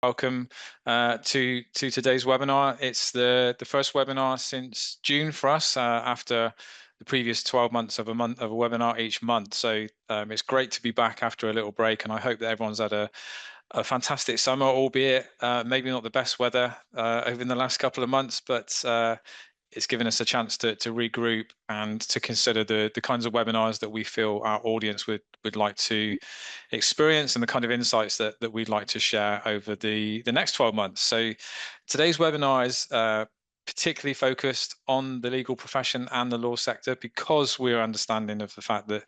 Welcome to today's webinar. It's the first webinar since June for us after the previous 12 months of a webinar each month. So it's great to be back after a little break, and I hope that everyone's had a fantastic summer, albeit maybe not the best weather over the last couple of months, but it's given us a chance to regroup and to consider the kinds of webinars that we feel our audience would like to experience and the kind of insights that we'd like to share over the next 12 months. So today's webinar is particularly focused on the legal profession and the law sector, because we're understanding of the fact that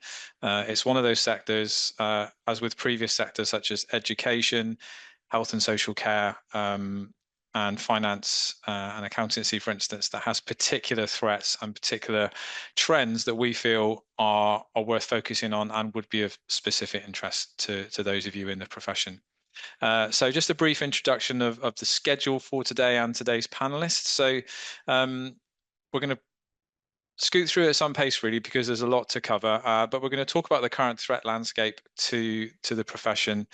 it's one of those sectors, as with previous sectors such as education, health and social care, and finance and accountancy, for instance, that has particular threats and particular trends that we feel are worth focusing on and would be of specific interest to those of you in the profession. So just a brief introduction of the schedule for today and today's panelists. So we're going to scoot through at some pace, really, because there's a lot to cover, but we're going to talk about the current threat landscape to the profession,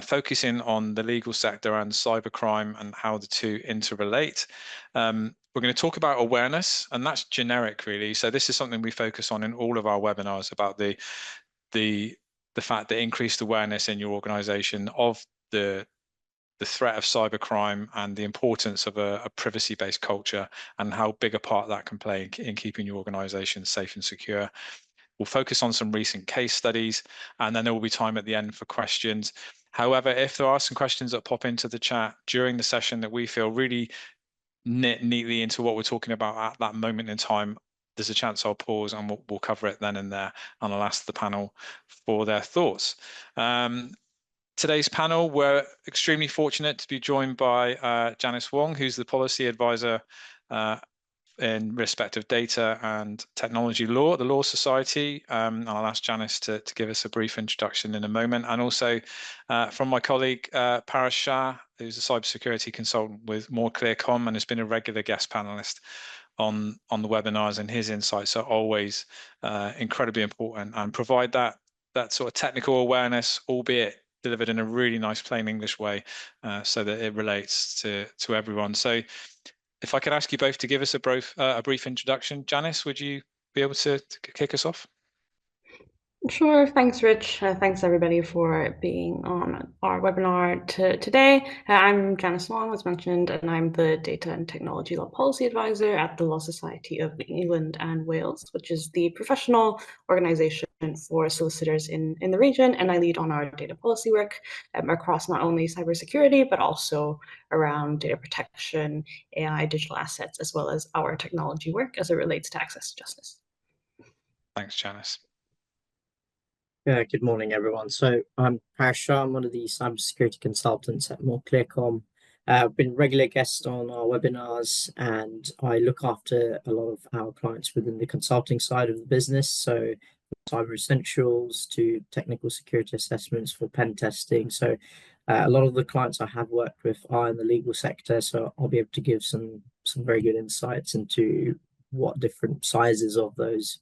focusing on the legal sector and cybercrime and how the two interrelate. We're going to talk about awareness, and that's generic, really. So this is something we focus on in all of our webinars, about the fact that increased awareness in your organization of the threat of cybercrime and the importance of a privacy-based culture, and how big a part that can play in keeping your organization safe and secure. We'll focus on some recent case studies, and then there will be time at the end for questions. However, if there are some questions that pop into the chat during the session that we feel really knit neatly into what we're talking about at that moment in time, there's a chance I'll pause and we'll cover it then and there, and I'll ask the panel for their thoughts. Today's panel, we're extremely fortunate to be joined by Janice Wong, who's the policy advisor in respect of data and technology law at the Law Society. And I'll ask Janice to give us a brief introduction in a moment. And also from my colleague, Paras Shah, who's a cybersecurity consultant with More Clear.com and has been a regular guest panelist on the webinars, and his insights are always incredibly important and provide that sort of technical awareness, albeit delivered in a really nice plain English way, so that it relates to everyone. So if I could ask you both to give us a brief introduction. Janice, would you be able to kick us off? Sure. Thanks, Rich. Thanks, everybody, for being on our webinar today. I'm Janice Wong, as mentioned, and I'm the Data and Technology Law Policy Advisor at the Law Society of England and Wales, which is the professional organization for solicitors in the region. And I lead on our data policy work across not only cybersecurity, but also around data protection, AI, digital assets, as well as our technology work as it relates to access to justice. Thanks, Janice. Good morning, everyone. So I'm Paras Shah. I'm one of the cybersecurity consultants at More Clear.com. I've been a regular guest on our webinars, and I look after a lot of our clients within the consulting side of the business. So cyber essentials to technical security assessments for pen testing. So a lot of the clients I have worked with are in the legal sector. So I'll be able to give some very good insights into what different sizes of those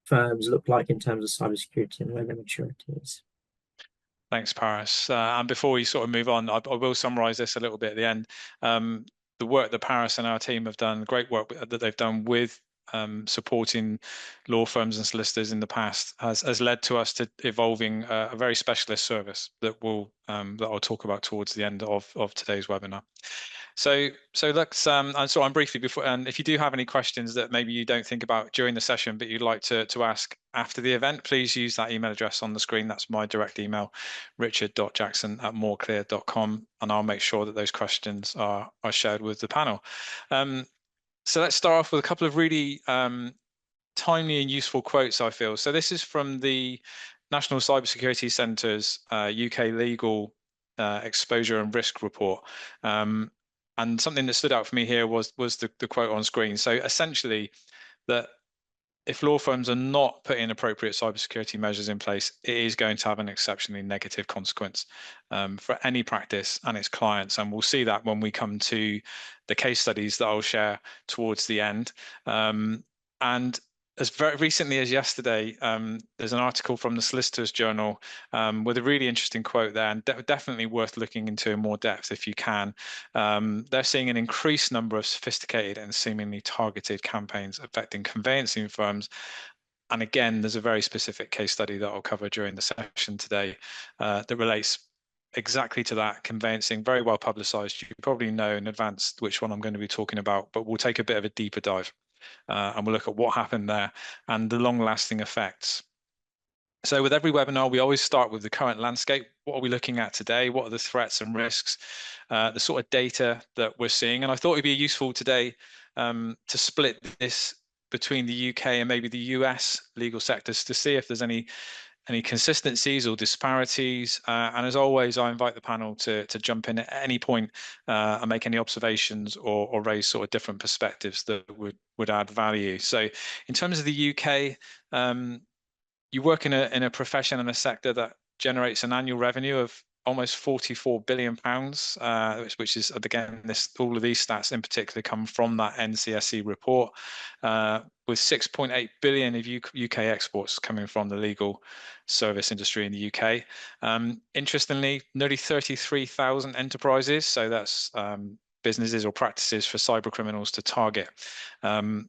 firms look like in terms of cybersecurity and where their maturity is. Thanks, Paras. And before we sort of move on, I will summarize this a little bit at the end. The work that Paras and our team have done, great work that they've done with supporting law firms and solicitors in the past, has led to us to evolving a very specialist service that I'll talk about towards the end of today's webinar. So let's I'm briefly before, and if you do have any questions that maybe you don't think about during the session but you'd like to ask after the event, please use that email address on the screen. That's my direct email, richard.jackson@moreClear.com, and I'll make sure that those questions are shared with the panel. So let's start off with a couple of really timely and useful quotes, I feel. So this is from the National Cybersecurity Centre's UK Legal Exposure and Risk Report. And something that stood out for me here was the quote on screen. So essentially, that if law firms are not putting appropriate cybersecurity measures in place, it is going to have an exceptionally negative consequence for any practice and its clients. And we'll see that when we come to the case studies that I'll share towards the end. And as very recently as yesterday, there's an article from the Solicitors Journal with a really interesting quote there, and definitely worth looking into in more depth if you can. They're seeing an increased number of sophisticated and seemingly targeted campaigns affecting conveyancing firms. And again, there's a very specific case study that I'll cover during the session today that relates exactly to that. Conveyancing, very well publicized. You probably know in advance which one I'm going to be talking about, but we'll take a bit of a deeper dive. And we'll look at what happened there and the long-lasting effects. So with every webinar, we always start with the current landscape. What are we looking at today? What are the threats and risks? The sort of data that we're seeing. And I thought it'd be useful today to split this between the UK and maybe the US legal sectors to see if there's any consistencies or disparities. And as always, I invite the panel to jump in at any point and make any observations or raise sort of different perspectives that would add value. So in terms of the UK, you work in a profession and a sector that generates an annual revenue of almost 44 billion pounds, which is, again, all of these stats in particular come from that NCSE report, with 6.8 billion of UK exports coming from the legal service industry in the UK. Interestingly, nearly 33,000 enterprises, so that's businesses or practices for cyber criminals to target. And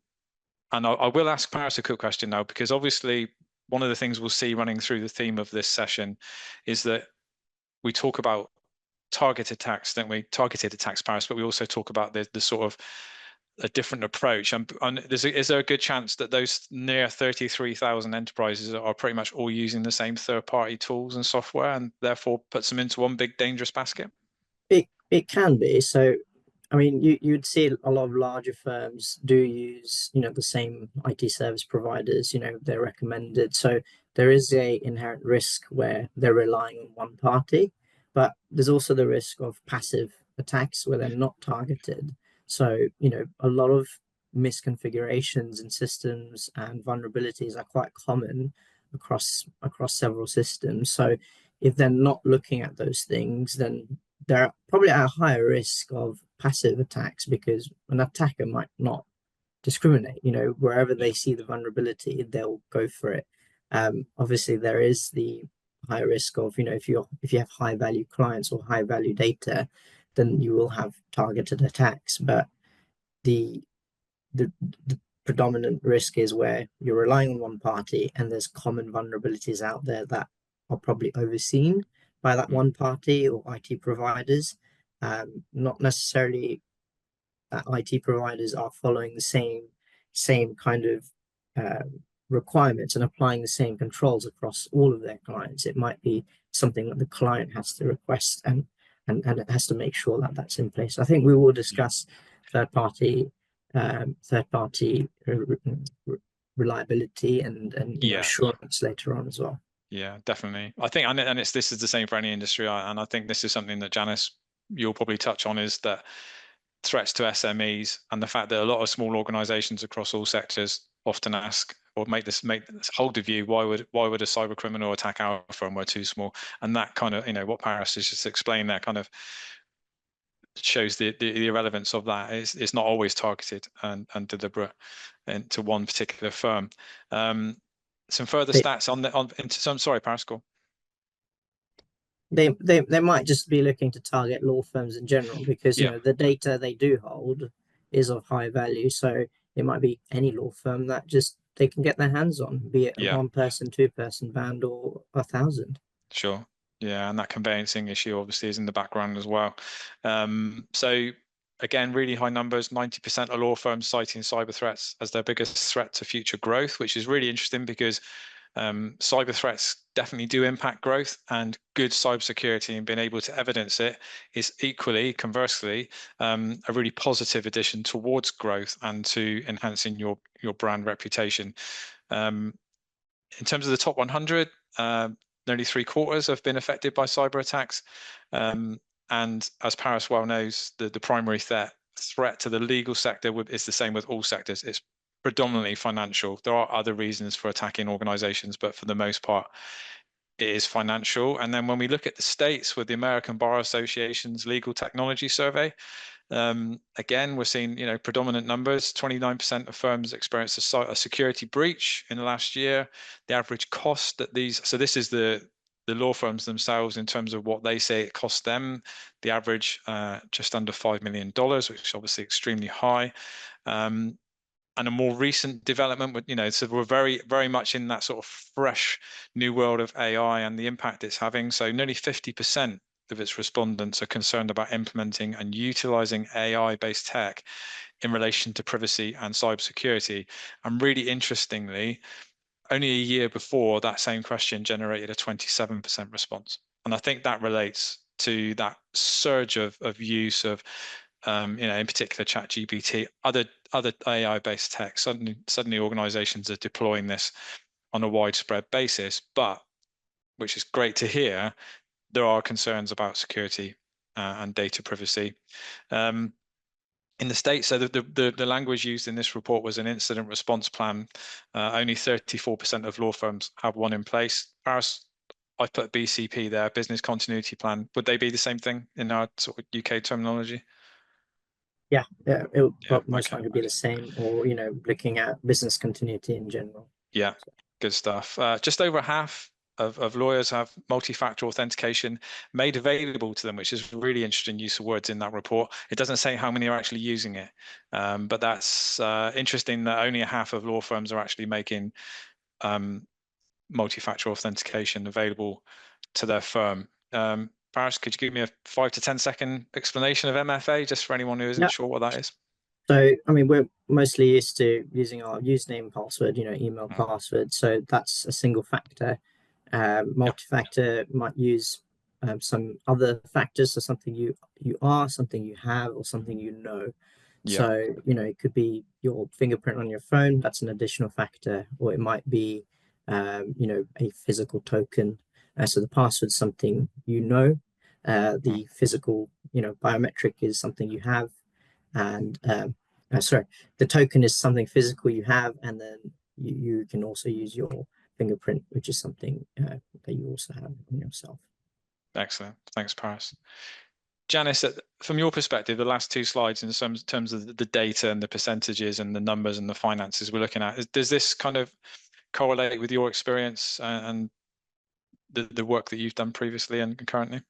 I will ask Paris a quick question now, because obviously one of the things we'll see running through the theme of this session is that we talk about targeted attacks, don't we? Targeted attacks, Paris, but we also talk about the sort of a different approach. And is there a good chance that those near 33,000 enterprises are pretty much all using the same third-party tools and software, and therefore puts them into one big dangerous basket? It can be. So I mean, you'd see a lot of larger firms do use, the same IT service providers, they're recommended. So there is a inherent risk where they're relying on one party, but there's also the risk of passive attacks where they're not targeted. So, a lot of misconfigurations in systems and vulnerabilities are quite common across several systems. So if they're not looking at those things, then they're probably at a higher risk of passive attacks, because an attacker might not discriminate. Wherever they see the vulnerability, they'll go for it. Obviously, there is the high risk of, if you have high value clients or high value data, then you will have targeted attacks. But the predominant risk is where you're relying on one party and there's common vulnerabilities out there that are probably overseen by that one party or IT providers. Not necessarily that IT providers are following the same kind of requirements and applying the same controls across all of their clients. It might be something that the client has to request, and it has to make sure that that's in place. I think we will discuss third party reliability and assurance later on as well. Yeah, definitely. I think, and this is the same for any industry, and I think this is something that Janice, you'll probably touch on, is that threats to SMEs and the fact that a lot of small organizations across all sectors often ask or hold the view, why would a cyber criminal attack our firm? We're too small. And that kind of, what Paris has just explained there kind of shows the irrelevance of that. It's not always targeted and deliberate into one particular firm. Some further stats I'm sorry, Paris, go. They might just be looking to target law firms in general, because the data they do hold is of high value. So it might be any law firm that just they can get their hands on, be it a one person, two person band, or 1,000. Sure. Yeah, and that conveyancing issue obviously is in the background as well. So again, really high numbers, 90% of law firms citing cyber threats as their biggest threat to future growth, which is really interesting because cyber threats definitely do impact growth, and good cybersecurity and being able to evidence it is equally, conversely, a really positive addition towards growth and to enhancing your brand reputation. In terms of the top 100, nearly 3/4 have been affected by cyber attacks. And as Paris well knows, the primary threat to the legal sector is the same with all sectors. It's predominantly financial. There are other reasons for attacking organizations, but for the most part, it is financial. And then when we look at the states with the American Bar Association's Legal Technology Survey, Again, we're seeing, predominant numbers. 29% of firms experienced a security breach in the last year. The average cost that so this is the law firms themselves in terms of what they say it costs them. The average just under $5 million, which is obviously extremely high. And a more recent development with, so we're very, very much in that sort of fresh new world of AI and the impact it's having. So nearly 50% of its respondents are concerned about implementing and utilizing AI-based tech in relation to privacy and cybersecurity. And really interestingly, only a year before, that same question generated a 27% response. And I think that relates to that surge of use of in particular ChatGPT, other AI-based tech. Suddenly organizations are deploying this on a widespread basis, but which is great to hear, there are concerns about security and data privacy. In the States, so the language used in this report was an incident response plan. Only 34% of law firms have one in place. Paris, I've put BCP there, business continuity plan. Would they be the same thing in our sort of UK terminology? Yeah, it will most okay. likely be the same, or looking at business continuity in general. Yeah, good stuff. Just over half of lawyers have multi-factor authentication made available to them, which is really interesting use of words in that report. It doesn't say how many are actually using it, but that's interesting that only a half of law firms are actually making multi-factor authentication available to their firm. Paris, could you give me a 5 to 10 second explanation of MFA, just for anyone who isn't sure what that is? So, I mean, we're mostly used to using our username, password, email password. So that's a single factor. Multi-factor might use some other factors, so something you are, something you have, or something you know. So, it could be your fingerprint on your phone. That's an additional factor, or it might be, a physical token. So the password is something you know. The physical, biometric is something you have. And sorry, the token is something physical you have, and then you can also use your fingerprint, which is something that you also have on yourself. Excellent. Thanks, Paris. Janice, from your perspective, the last two slides in terms of the data and the percentages and the numbers and the finances we're looking at, does this kind of correlate with your experience and the work that you've done previously and currently?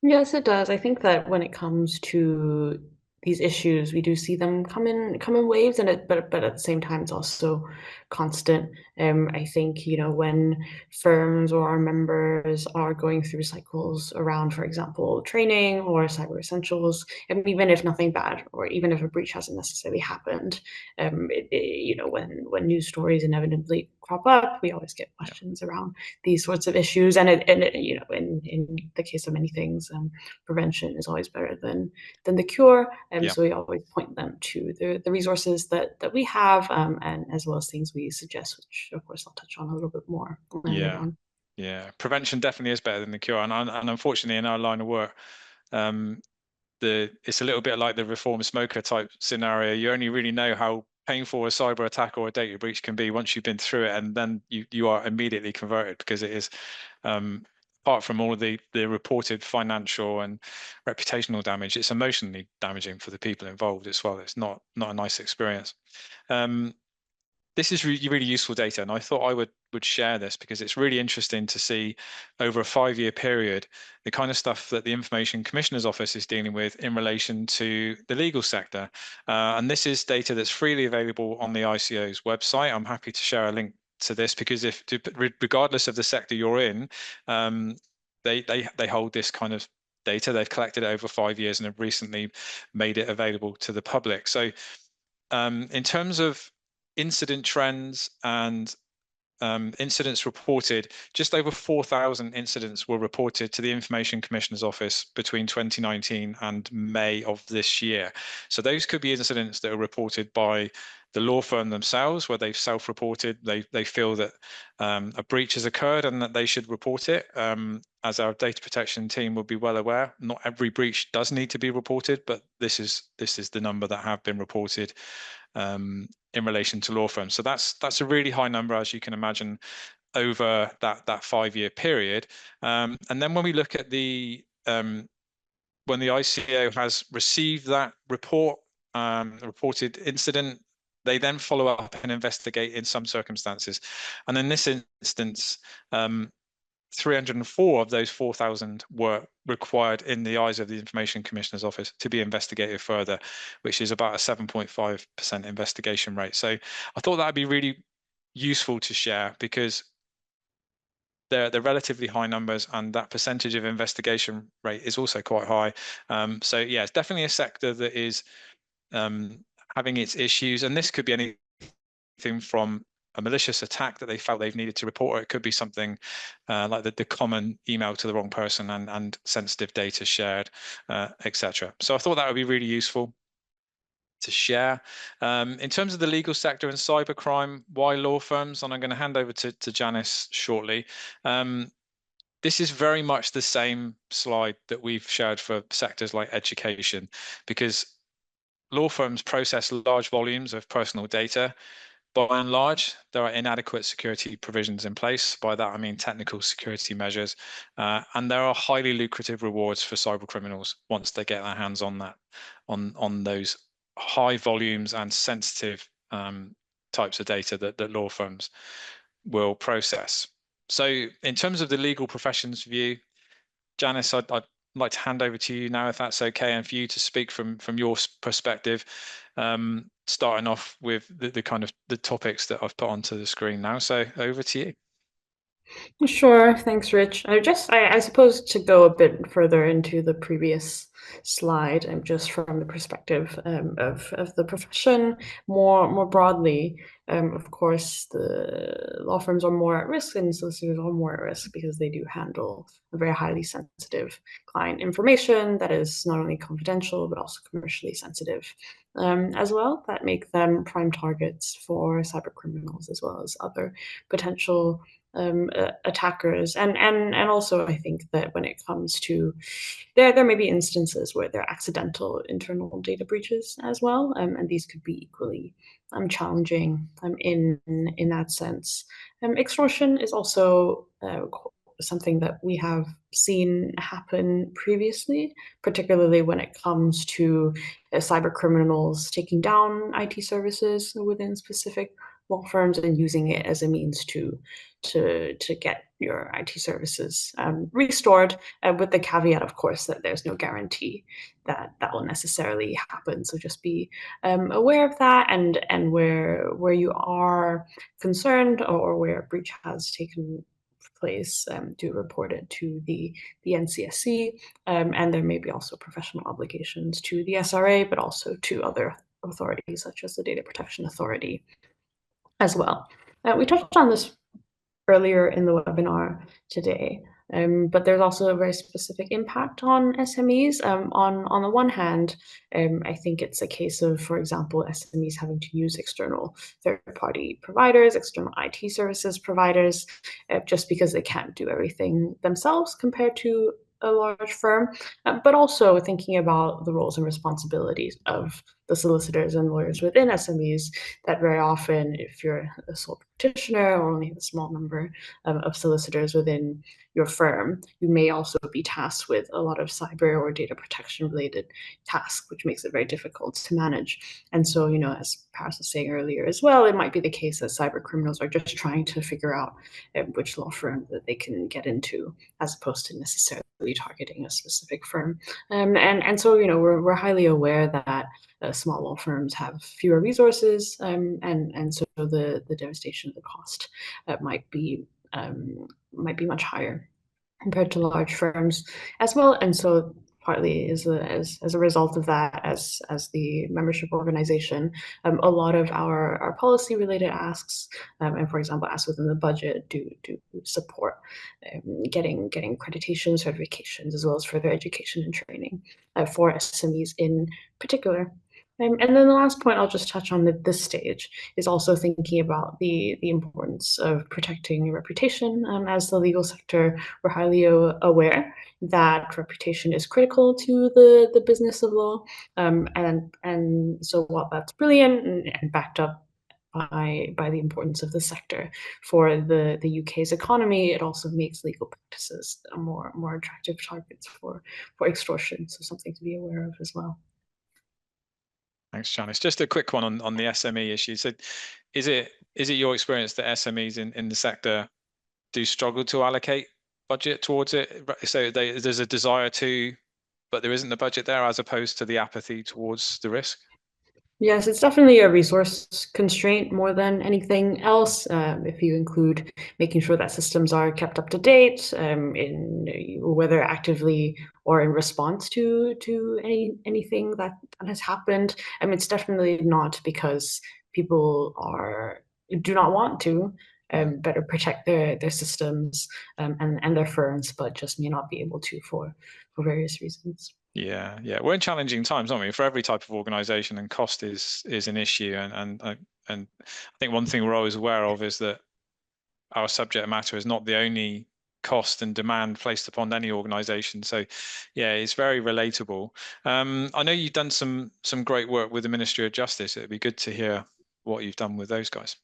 Yes, it does. I think that when it comes to these issues, we do see them come in waves, but at the same time, it's also constant. I think when firms or our members are going through cycles around, for example, training or cyber essentials, and even if nothing bad or even if a breach hasn't necessarily happened, when news stories inevitably crop up, we always get questions around these sorts of issues, and in the case of many things, prevention is always better than the cure. So we always point them to the resources that we have, and as well as things we suggest, which of course I'll touch on a little bit more later on. Yeah, prevention definitely is better than the cure, and unfortunately in our line of work, it's a little bit like the reformed smoker type scenario. You only really know how painful a cyber attack or a data breach can be once you've been through it, and then you are immediately converted, because it is, apart from all of the reported financial and reputational damage, it's emotionally damaging for the people involved as well. It's not a nice experience. This is really, really useful data, and I thought I would share this because it's really interesting to see over a 5-year period the kind of stuff that the Information Commissioner's Office is dealing with in relation to the legal sector. And this is data that's freely available on the ICO's website. I'm happy to share a link to this because regardless of the sector you're in, they hold this kind of data. They've collected it over 5 years and have recently made it available to the public. So in terms of incident trends and incidents reported, just over 4,000 incidents were reported to the Information Commissioner's Office between 2019 and May of this year. So those could be incidents that are reported by the law firm themselves, where they've self-reported, they feel that a breach has occurred and that they should report it. As our data protection team will be well aware, not every breach does need to be reported, but this is the number that have been reported in relation to law firms. So that's a really high number, as you can imagine, over that 5-year period. And then when we look at the when the ICO has received that report, reported incident, they then follow up and investigate in some circumstances. And in this instance, 304 of those 4,000 were required in the eyes of the Information Commissioner's Office to be investigated further, which is about a 7.5% investigation rate. So I thought that would be really useful to share, because they're relatively high numbers, and that percentage of investigation rate is also quite high. So yeah, it's definitely a sector that is having its issues, and this could be anything from a malicious attack that they felt they've needed to report, or it could be something like the common email to the wrong person and sensitive data shared, etc. So I thought that would be really useful to share. In terms of the legal sector and cybercrime, why law firms? And I'm going to hand over to Janice shortly. This is very much the same slide that we've shared for sectors like education, because law firms process large volumes of personal data. By and large, there are inadequate security provisions in place. By that, I mean technical security measures. And there are highly lucrative rewards for cyber criminals once they get their hands on that, on those high volumes and sensitive types of data that law firms will process. So in terms of the legal profession's view, Janice, I'd like to hand over to you now, if that's okay, and for you to speak from your perspective, starting off with the kind of the topics that I've put onto the screen now. So over to you. Sure, thanks, Rich. I suppose to go a bit further into the previous slide, and just from the perspective of the profession more broadly, of course, the law firms are more at risk, and solicitors are more at risk because they do handle a very highly sensitive client information that is not only confidential but also commercially sensitive as well, that make them prime targets for cyber criminals as well as other potential attackers. And also, I think that when it comes to, there may be instances where there are accidental internal data breaches as well, and these could be equally challenging in that sense. Extortion is also something that we have seen happen previously, particularly when it comes to cyber criminals taking down IT services within specific law firms and using it as a means to get your IT services restored, with the caveat, of course, that there's no guarantee that that will necessarily happen. So just be aware of that, and where you are concerned or where a breach has taken place, do report it to the NCSC, and there may be also professional obligations to the SRA, but also to other authorities such as the Data Protection Authority as well. We touched on this earlier in the webinar today, but there's also a very specific impact on SMEs. On the one hand, I think it's a case of, for example, SMEs having to use external third-party providers, external IT services providers, just because they can't do everything themselves compared to a large firm, but also thinking about the roles and responsibilities of the solicitors and lawyers within SMEs, that very often, if you're a sole practitioner or only have a small number of solicitors within your firm, you may also be tasked with a lot of cyber or data protection related tasks, which makes it very difficult to manage. And so, as Paris was saying earlier as well, it might be the case that cyber criminals are just trying to figure out which law firm that they can get into, as opposed to necessarily targeting a specific firm. And so, we're highly aware that small law firms have fewer resources, and so the devastation of the cost might be much higher compared to large firms as well. And so partly as a result of that, as the membership organization, a lot of our policy related asks, and for example, asks within the budget, do support getting accreditation, certifications, as well as further education and training for SMEs in particular. And then the last point I'll just touch on at this stage is also thinking about the importance of protecting your reputation. As the legal sector, we're highly aware that reputation is critical to the business of law. And so while that's brilliant and backed up by the importance of the sector for the UK's economy. It also makes legal practices a more attractive targets for extortion. So something to be aware of as well. Thanks, Janice. Just a quick one on the SME issue. So is it your experience that SMEs in the sector do struggle to allocate budget towards it? So there's a desire to, but there isn't the budget there, as opposed to the apathy towards the risk? Yes, it's definitely a resource constraint more than anything else. If you include making sure that systems are kept up to date, whether actively or in response to anything that has happened. I mean, it's definitely not because people do not want to better protect their systems and their firms, but just may not be able to for various reasons. Yeah, we're in challenging times, aren't we? For every type of organization, and cost is an issue. And I think one thing we're always aware of is that our subject matter is not the only cost and demand placed upon any organization. So yeah, it's very relatable. I know you've done some great work with the Ministry of Justice. It'd be good to hear what you've done with those guys.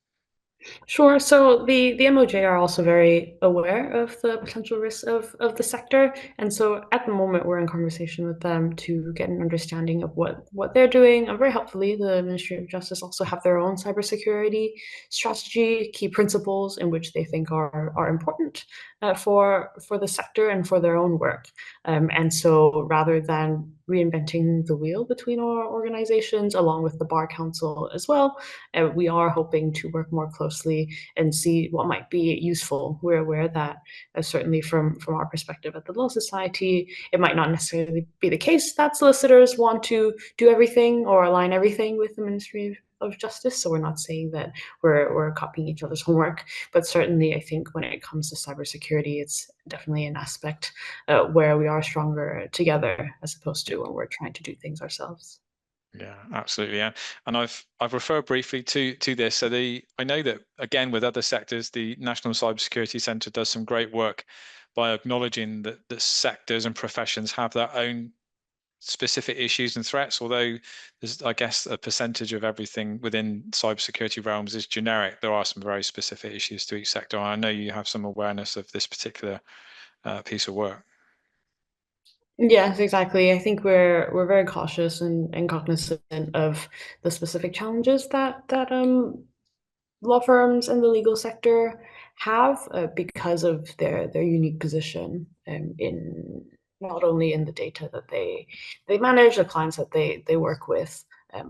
Sure. So the MOJ are also very aware of the potential risks of the sector. And so at the moment, we're in conversation with them to get an understanding of what they're doing. And very helpfully, the Ministry of Justice also have their own cybersecurity strategy, key principles in which they think are important for the sector and for their own work. And so rather than reinventing the wheel between our organizations, along with the Bar Council as well, we are hoping to work more closely and see what might be useful. We're aware that certainly from our perspective at the Law Society, it might not necessarily be the case that solicitors want to do everything or align everything with the Ministry of Justice. So we're not saying that we're copying each other's homework, but certainly I think when it comes to cybersecurity, it's definitely an aspect where we are stronger together as opposed to when we're trying to do things ourselves. Yeah, absolutely. Yeah. And I've referred briefly to this. So I know that, again, with other sectors, the National Cybersecurity Centre does some great work by acknowledging that sectors and professions have their own specific issues and threats. Although there's, I guess, a percentage of everything within cybersecurity realms is generic, there are some very specific issues to each sector. And I know you have some awareness of this particular piece of work. Yes, exactly. I think we're very cautious and cognizant of the specific challenges that law firms and the legal sector have because of their unique position in not only in the data that they manage, the clients that they work with,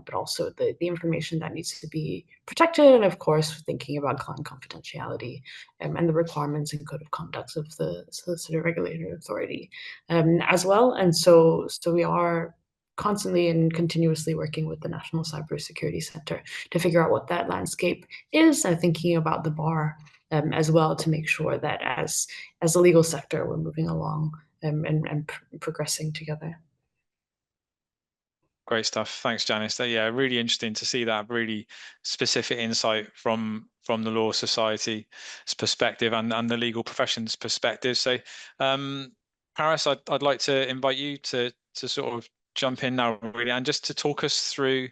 but also the information that needs to be protected, and of course thinking about client confidentiality and the requirements and code of conduct of the solicitor regulatory authority as well. And so we are constantly and continuously working with the National Cybersecurity Center to figure out what that landscape is, and thinking about the bar as well to make sure that as a legal sector we're moving along and progressing together. Great stuff. Thanks, Janice. Yeah, really interesting to see that really specific insight from the Law Society's perspective and the legal profession's perspective. So, Paris, I'd like to invite you to sort of jump in now, really, and just to talk us through.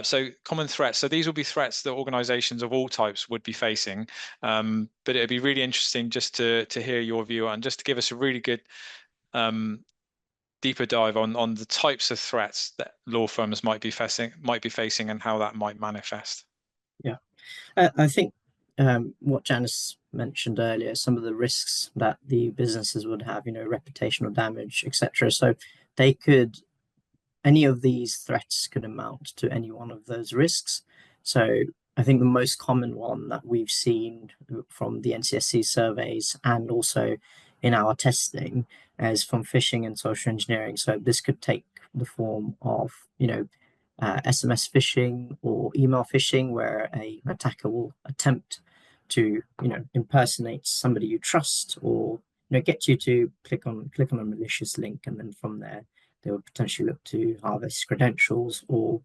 So, common threats. So these will be threats that organisations of all types would be facing. But it'd be really interesting just to hear your view and just to give us a really good deeper dive on the types of threats that law firms might be facing and how that might manifest. Yeah, I think what Janice mentioned earlier, some of the risks that the businesses would have, reputational damage, etc. So any of these threats could amount to any one of those risks. So I think the most common one that we've seen from the NCSC surveys and also in our testing is from phishing and social engineering. So this could take the form of, SMS phishing or email phishing, where an attacker will attempt to, impersonate somebody you trust, or get you to click on a malicious link, and then from there they would potentially look to harvest credentials, or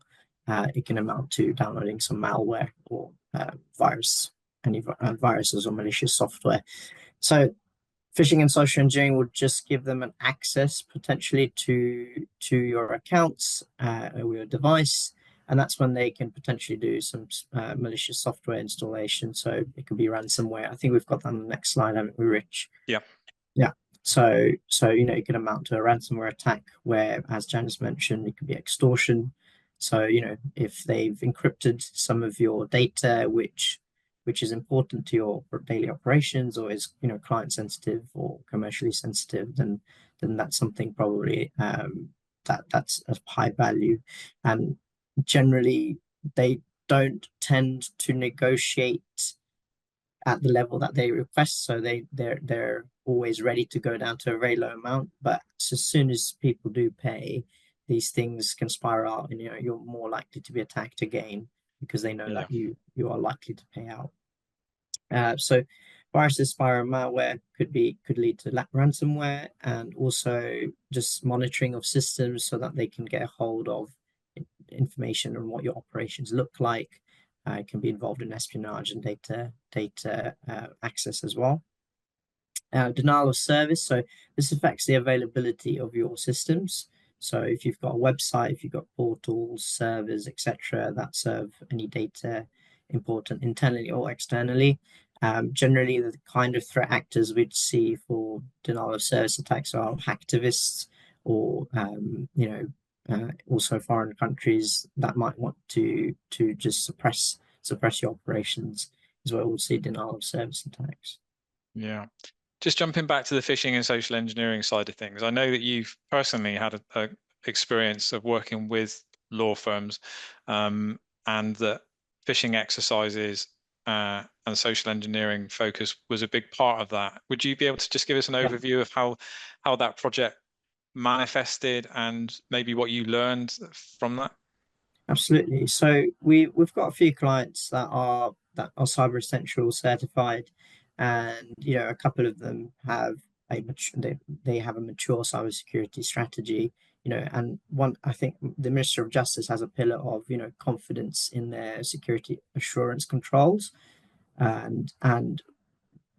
it can amount to downloading some malware or viruses or malicious software. So phishing and social engineering would just give them an access potentially to your accounts or your device, and that's when they can potentially do some malicious software installation. So it could be ransomware. I think we've got that on the next slide, haven't we, Rich? Yeah. Yeah. So it can amount to a ransomware attack where, as Janice mentioned, it could be extortion. So if they've encrypted some of your data, which is important to your daily operations, or is client sensitive or commercially sensitive, then that's something probably that's of high value. And generally, they don't tend to negotiate at the level that they request, so they're always ready to go down to a very low amount. But as soon as people do pay, these things can spiral out, and you're more likely to be attacked again because they know that you are likely to pay out. So viruses, spyware, malware could lead to ransomware, and also just monitoring of systems so that they can get a hold of information on what your operations look like. It can be involved in espionage and data access as well. Denial of service. So this affects the availability of your systems. So if you've got a website, if you've got portals, servers, etc., that serve any data important internally or externally, generally the kind of threat actors we'd see for denial of service attacks are hacktivists, or also foreign countries that might want to just suppress your operations, is where we'll see denial of service attacks. Yeah. Just jumping back to the phishing and social engineering side of things, I know that you've personally had a experience of working with law firms, and that phishing exercises and social engineering focus was a big part of that. Would you be able to just give us an overview of how that project manifested and maybe what you learned from that? Absolutely. So we've got a few clients that are Cyber Essential certified, and a couple of them have they have a mature cybersecurity strategy. And one, I think the Minister of Justice has a pillar of confidence in their security assurance controls, and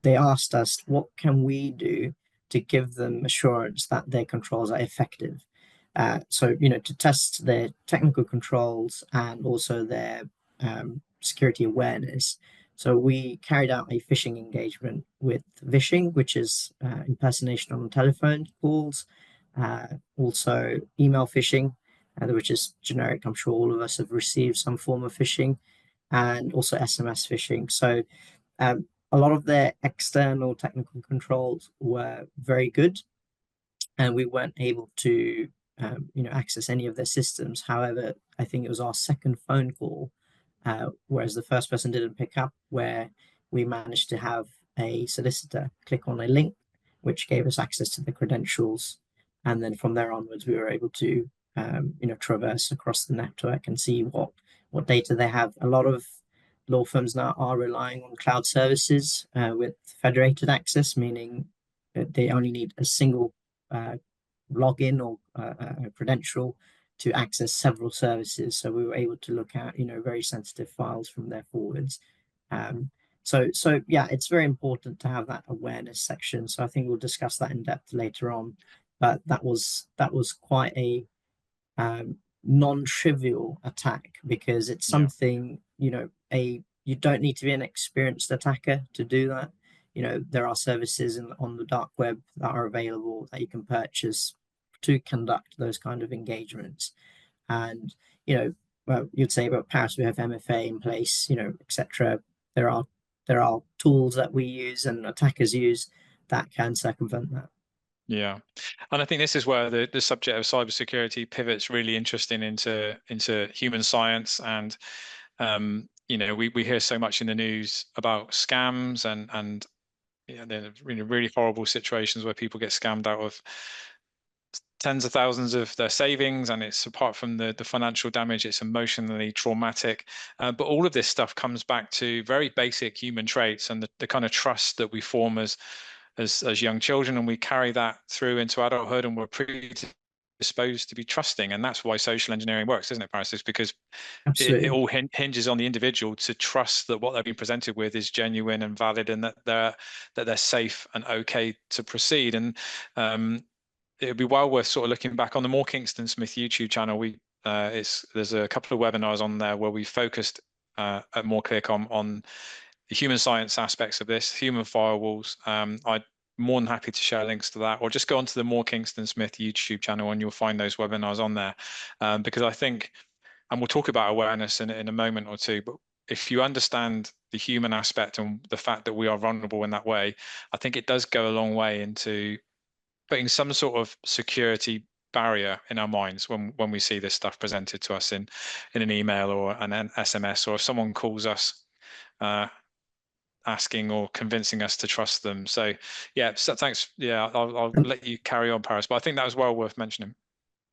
they asked us, what can we do to give them assurance that their controls are effective? So, to test their technical controls and also their security awareness. So we carried out a phishing engagement with phishing, which is impersonation on telephone calls, also email phishing, which is generic. I'm sure all of us have received some form of phishing, and also SMS phishing. So a lot of their external technical controls were very good, and we weren't able to access any of their systems. However, I think it was our second phone call, whereas the first person didn't pick up, where we managed to have a solicitor click on a link which gave us access to the credentials, and then from there onwards we were able to traverse across the network and see what data they have. A lot of law firms now are relying on cloud services with federated access, meaning that they only need a single login or a credential to access several services. So we were able to look at very sensitive files from their forwards. So yeah, it's very important to have that awareness section. So I think we'll discuss that in depth later on. But that was quite a non-trivial attack, because it's something you don't need to be an experienced attacker to do that. There are services on the dark web that are available that you can purchase to conduct those kind of engagements. And well, you'd say about Paris, we have MFA in place, etc. There are tools that we use and attackers use that can circumvent that. Yeah, and I think this is where the subject of cybersecurity pivots really interesting into human science. And we hear so much in the news about scams and they're really horrible situations where people get scammed out of tens of thousands of their savings, and it's, apart from the financial damage, it's emotionally traumatic. But all of this stuff comes back to very basic human traits and the kind of trust that we form as young children, and we carry that through into adulthood, and we're predisposed to be trusting. And that's why social engineering works, isn't it, Paris? It's because it all hinges on the individual to trust that what they're being presented with is genuine and valid, and that they're safe and okay to proceed. And it would be well worth sort of looking back on the More Kingston Smith YouTube channel. there's a couple of webinars on there where we focused at MoreClearCom on the human science aspects of this, human firewalls. I'd more than happy to share links to that, or just go onto the More Kingston Smith YouTube channel and you'll find those webinars on there. Because I think, and we'll talk about awareness in a moment or two, but if you understand the human aspect and the fact that we are vulnerable in that way, I think it does go a long way into putting some sort of security barrier in our minds when we see this stuff presented to us in an email or an SMS, or if someone calls us asking or convincing us to trust them. So yeah, so thanks. Yeah, I'll let you carry on, Paris, but I think that was well worth mentioning.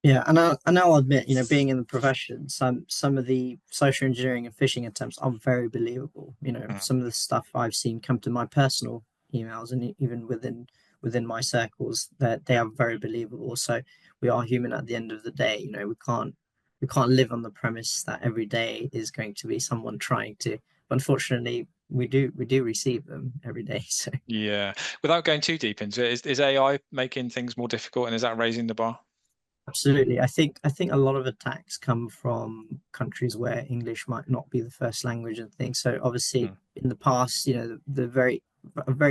Yeah, and I'll admit, being in the profession, some of the social engineering and phishing attempts are very believable. Some of the stuff I've seen come to my personal emails and even within my circles, that they are very believable. So we are human at the end of the day. We can't live on the premise that every day is going to be someone trying to. Unfortunately, we do receive them every day. So Yeah, without going too deep into it, is AI making things more difficult, and is that raising the bar? absolutely. I think a lot of attacks come from countries where English might not be the first language and things. So obviously in the past, a very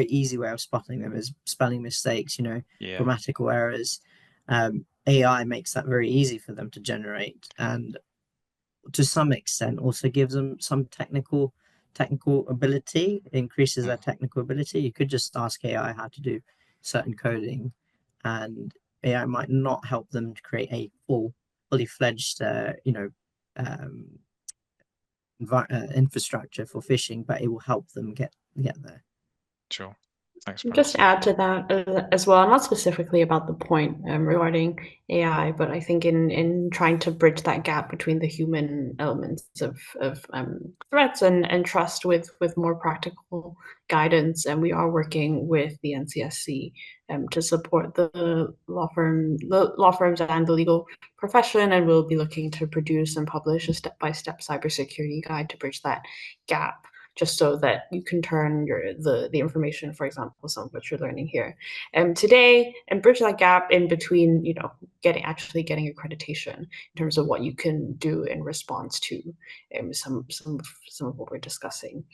easy way of spotting them is spelling mistakes, Yeah, grammatical errors. AI makes that very easy for them to generate, and to some extent also gives them some technical ability, increases their technical ability. You could just ask AI how to do certain coding, and AI might not help them to create a fully fledged um, infrastructure for phishing, but it will help them get there. sure. Thanks, Just Paris. add to that as well, not specifically about the point regarding AI, but I think in trying to bridge that gap between the human elements of threats and trust with more practical guidance, and we are working with the NCSC to support the law firms and the legal profession, and we'll be looking to produce and publish a step-by-step cybersecurity guide to bridge that gap, just so that you can turn the information, for example, some of what you're learning here today, and bridge that gap in between, getting accreditation in terms of what you can do in response to some of what we're discussing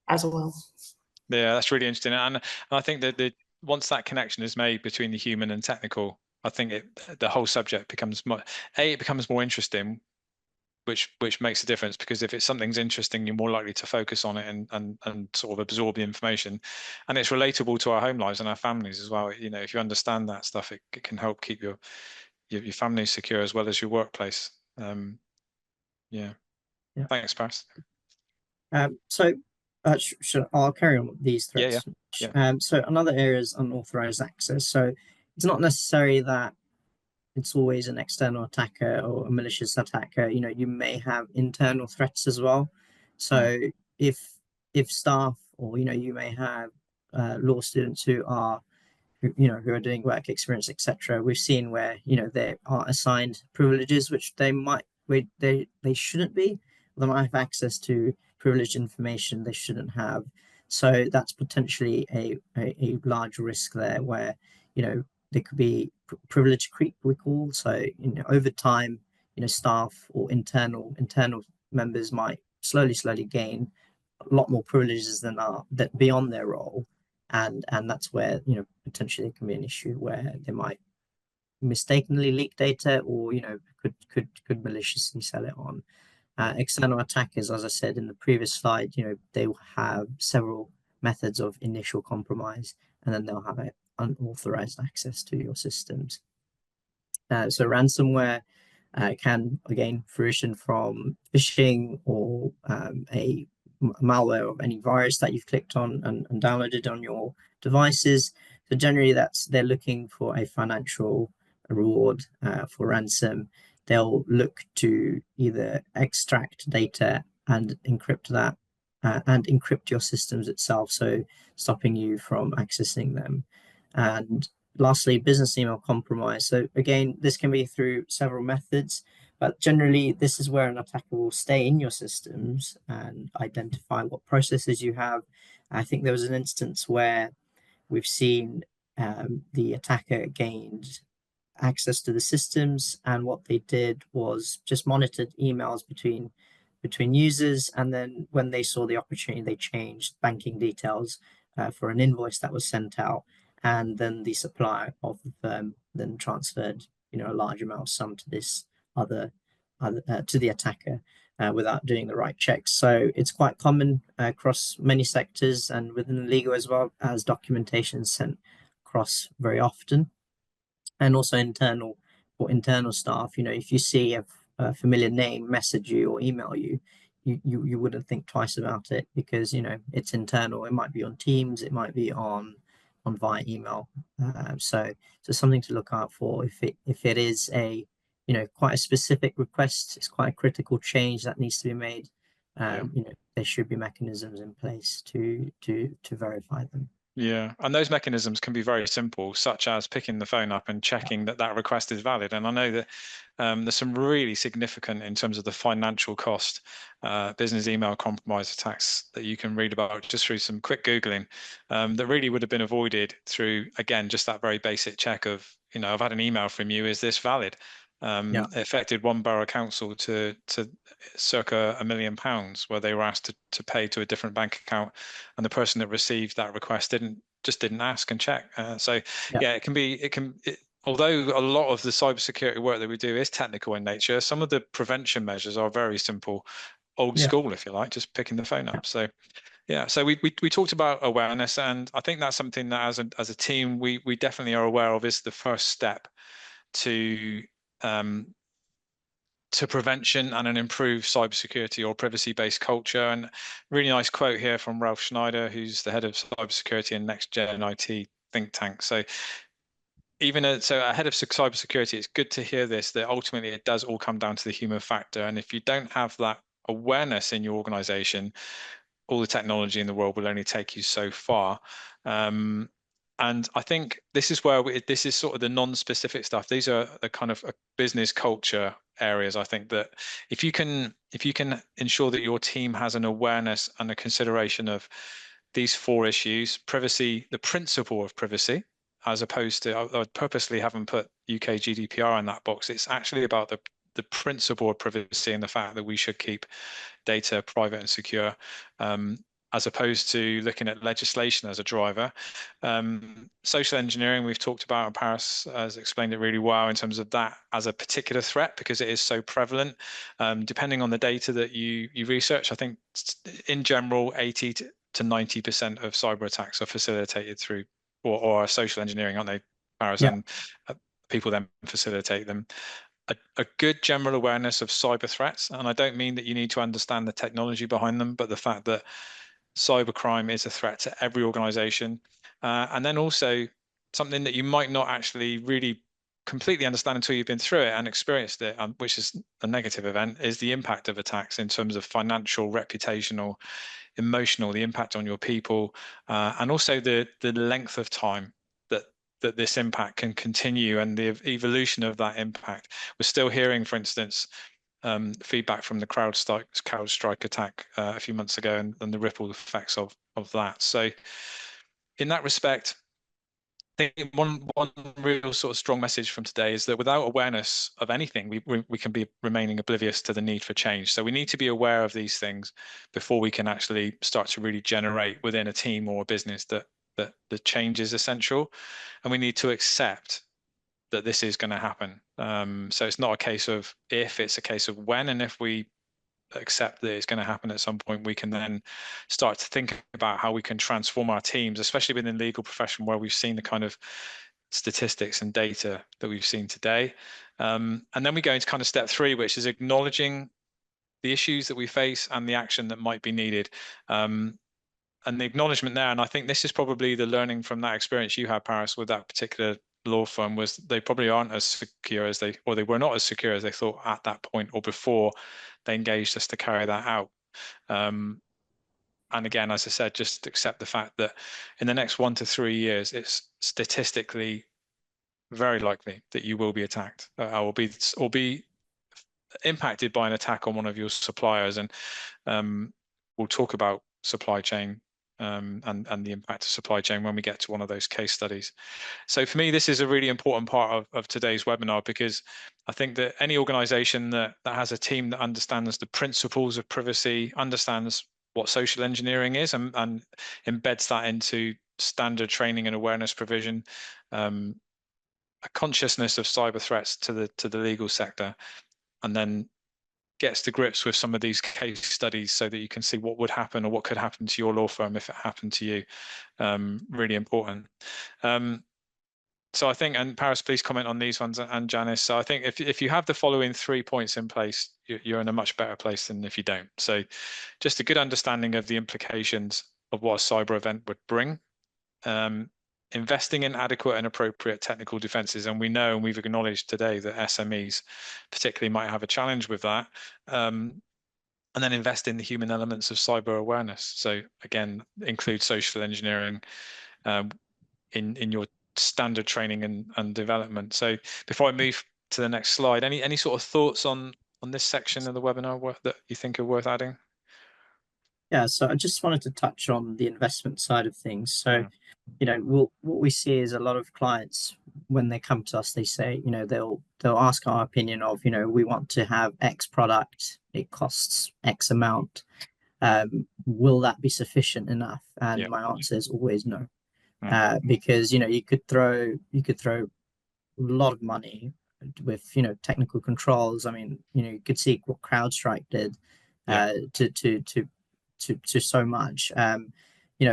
as well. Yeah, that's really interesting, and I think that once that connection is made between the human and technical, I think the whole subject becomes it becomes more interesting, which makes a difference, because if it's something's interesting, you're more likely to focus on it and sort of absorb the information, and it's relatable to our home lives and our families as well. If you understand that stuff, it can help keep your family secure as well as your workplace. Yeah. Yeah. Thanks, Paris. So I'll carry on with these Yeah, threats. yeah. So another area is unauthorized access. So it's not necessary that it's always an external attacker or a malicious attacker. You may have internal threats as well. So if staff, or you may have law students who are who are doing work experience, etc. We've seen where they are assigned privileges which they shouldn't be. They might have access to privileged information they shouldn't have. So that's potentially a large risk there, where there could be privilege creep, we call. So over time, staff or internal members might slowly gain a lot more privileges that beyond their role, and that's where potentially it can be an issue where they might mistakenly leak data, or could maliciously sell it on. External attackers, as I said in the previous slide, they will have several methods of initial compromise, and then they'll have unauthorized access to your systems. So ransomware can again fruition from phishing, or a malware of any virus that you've clicked on and downloaded on your devices. So generally, they're looking for a financial reward for ransom. They'll look to either extract data and encrypt that, and encrypt your systems itself, so stopping you from accessing them. And lastly, business email compromise. So again, this can be through several methods, but generally this is where an attacker will stay in your systems and identify what processes you have. I think there was an instance where we've seen the attacker gained access to the systems, and what they did was just monitored emails between users, and then when they saw the opportunity, they changed banking details for an invoice that was sent out, and then the supplier of the firm then transferred, a large amount of sum to this other to the attacker without doing the right checks. So it's quite common across many sectors and within legal as well, as documentation is sent across very often. And also internal staff, if you see a familiar name message you or email you, you wouldn't think twice about it, because it's internal. It might be on Teams, it might be on via email. So something to look out for. If it is a quite a specific request, it's quite a critical change that needs to be made. There should be mechanisms in place to verify them. Yeah, and those mechanisms can be very simple, such as picking the phone up and checking that that request is valid. And I know that there's some really significant, in terms of the financial cost, business email compromise attacks that you can read about just through some quick Googling, that really would have been avoided through, again, just that very basic check of, I've had an email from you, is this valid? It affected one borough council to circa £1 million, where they were asked to pay to a different bank account, and the person that received that request didn't ask and check. Although a lot of the cybersecurity work that we do is technical in nature, some of the prevention measures are very simple, old school, if you like, just picking the phone up. So yeah, so we talked about awareness, and I think that's something that as a team we definitely are aware of, is the first step to prevention and an improved cybersecurity or privacy-based culture. And really nice quote here from Ralph Schneider, who's the head of cybersecurity and next gen IT think tank. So ahead of cybersecurity, it's good to hear this, that ultimately it does all come down to the human factor. And if you don't have that awareness in your organization, all the technology in the world will only take you so far. And I think this is where this is sort of the non-specific stuff. These are the kind of business culture areas. I think that if you can ensure that your team has an awareness and a consideration of these 4 issues: privacy, the principle of privacy, as opposed to, I purposely haven't put UK GDPR in that box. It's actually about the principle of privacy and the fact that we should keep data private and secure, as opposed to looking at legislation as a driver. Social engineering, we've talked about, and Paris has explained it really well in terms of that as a particular threat, because it is so prevalent. Depending on the data that you research, I think in general, 80 to 90% of cyber attacks are facilitated through or are social engineering, aren't they, Paris? And people then facilitate them. A good general awareness of cyber threats, and I don't mean that you need to understand the technology behind them, but the fact that cybercrime is a threat to every organization. And then also something that you might not actually really completely understand until you've been through it and experienced it, which is a negative event, is the impact of attacks in terms of financial, reputational, emotional, the impact on your people, and also the length of time that this impact can continue and the evolution of that impact. We're still hearing, for instance, feedback from the CrowdStrike attack a few months ago, and the ripple effects of that. So in that respect, I think one real sort of strong message from today is that without awareness of anything, we can be remaining oblivious to the need for change. So we need to be aware of these things before we can actually start to really generate within a team or a business that the change is essential, and we need to accept that this is going to happen. So it's not a case of if, it's a case of when, and if we accept that it's going to happen at some point, we can then start to think about how we can transform our teams, especially within the legal profession, where we've seen the kind of statistics and data that we've seen today. And then we go into kind of step 3, which is acknowledging the issues that we face and the action that might be needed. And the acknowledgement there, and I think this is probably the learning from that experience you had, Paris, with that particular law firm, was they probably aren't as secure as they were not as secure as they thought at that point or before they engaged us to carry that out. And again, as I said, just accept the fact that in the next 1 to 3 years, it's statistically very likely that you will be attacked or be impacted by an attack on one of your suppliers. And we'll talk about supply chain and the impact of supply chain when we get to one of those case studies. So for me, this is a really important part of today's webinar, because I think that any organization that has a team that understands the principles of privacy, understands what social engineering is, and embeds that into standard training and awareness provision, a consciousness of cyber threats to the legal sector, and then gets to grips with some of these case studies so that you can see what would happen or what could happen to your law firm if it happened to you. Really important. So I think, and Paris, please comment on these ones, and Janice. So I think if you have the following 3 points in place, you're in a much better place than if you don't. So just a good understanding of the implications of what a cyber event would bring. Investing in adequate and appropriate technical defenses, and we know, and we've acknowledged today, that SMEs particularly might have a challenge with that. And then invest in the human elements of cyber awareness. So again, include social engineering in your standard training and development. So before I move to the next slide, any sort of thoughts on this section of the webinar that you think are worth adding? Yeah, so I just wanted to touch on the investment side of things. So, what we see is a lot of clients, when they come to us, they say, they'll ask our opinion of, we want to have X product, it costs X amount. Will that be sufficient enough? And my answer is always no. Because you could throw a lot of money with technical controls. I mean, you could see what CrowdStrike did to so much.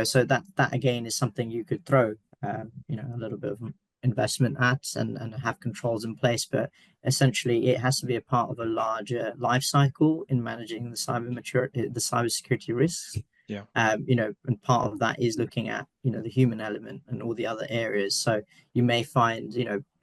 So that again is something you could throw a little bit of investment at and have controls in place, but essentially it has to be a part of a larger life cycle in managing the cybersecurity risks. And part of that is looking at the human element and all the other areas. So you may find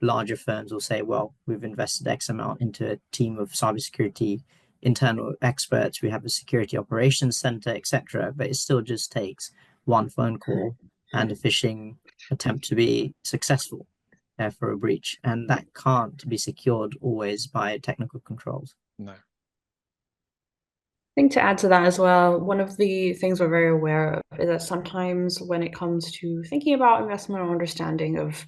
larger firms will say, well, we've invested X amount into a team of cybersecurity internal experts, we have a security operations center, etc. But it still just takes one phone call and a phishing attempt to be successful for a breach, and that can't be secured always by technical controls. No. I think to add to that as well, one of the things we're very aware of is that sometimes when it comes to thinking about investment or understanding of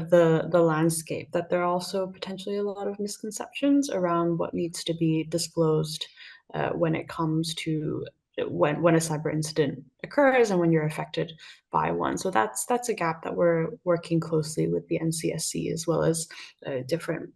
the landscape, that there are also potentially a lot of misconceptions around what needs to be disclosed when it comes to when a cyber incident occurs and when you're affected by one. So that's a gap that we're working closely with the NCSC as well as different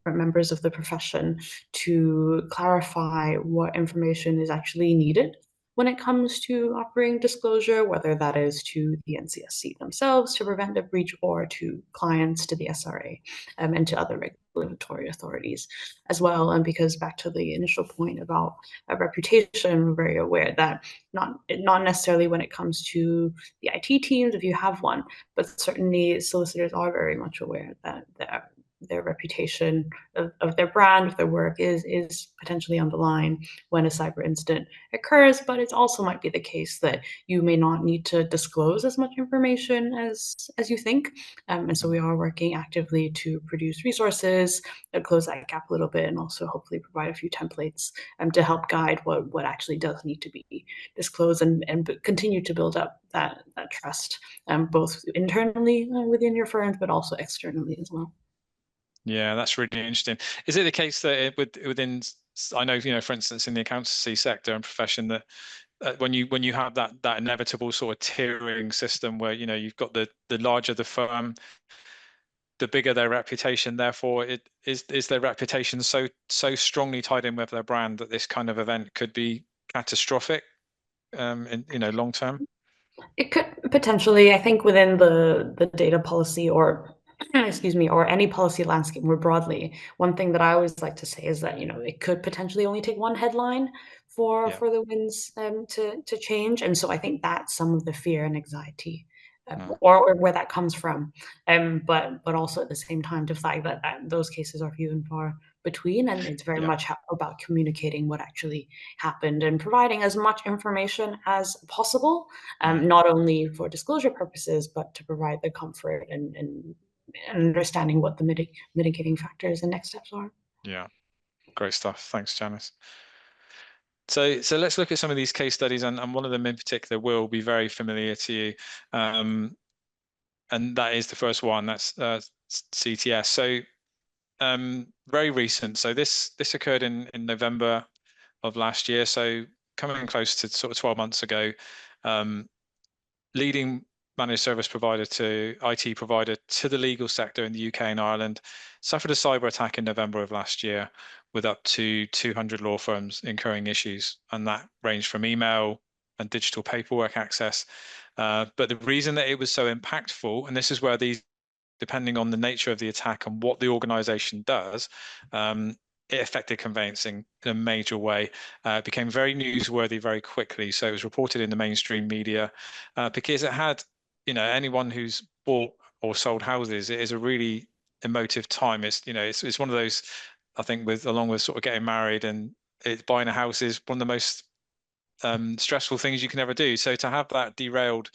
members of the profession to clarify what information is actually needed when it comes to offering disclosure, whether that is to the NCSC themselves to prevent a breach or to clients, to the SRA, and to other regulatory authorities as well. And because back to the initial point about a reputation, we're very aware that not necessarily when it comes to the IT teams, if you have one, but certainly solicitors are very much aware that their reputation of their brand, of their work is potentially on the line when a cyber incident occurs. But it also might be the case that you may not need to disclose as much information as you think. And so we are working actively to produce resources that close that gap a little bit, and also hopefully provide a few templates to help guide what actually does need to be disclosed and continue to build up that trust, both internally within your firms, but also externally as well. Yeah, that's really interesting. Is it the case that within, I know, for instance, in the accountancy sector and profession, that when you have that inevitable sort of tiering system where you've got the larger the firm, the bigger their reputation, therefore is their reputation so strongly tied in with their brand that this kind of event could be catastrophic in long term? It could potentially. I think within the data policy or excuse me, or any policy landscape more broadly, one thing that I always like to say is that it could potentially only take one headline for the winds to change, and so I think that's some of the fear and anxiety, or where that comes from, but also at the same time to flag that those cases are few and far between, and it's very much about communicating what actually happened and providing as much information as possible, not only for disclosure purposes, but to provide the comfort and understanding what the mitigating factors and next steps are. Yeah, great stuff. Thanks, Janice. So let's look at some of these case studies, and one of them in particular will be very familiar to you. And that is the first one, that's CTS. So very recent. So this occurred in November of last year. So coming close to sort of 12 months ago. Leading managed service provider to IT provider to the legal sector in the UK and Ireland suffered a cyber attack in November of last year, with up to 200 law firms incurring issues, and that ranged from email and digital paperwork access. But the reason that it was so impactful, and this is where these, depending on the nature of the attack and what the organization does, it affected conveyancing in a major way. It became very newsworthy very quickly. So it was reported in the mainstream media because it had, anyone who's bought or sold houses, it is a really emotive time. It's one of those, I think, along with sort of getting married, and buying a house is one of the most stressful things you can ever do. So to have that derailed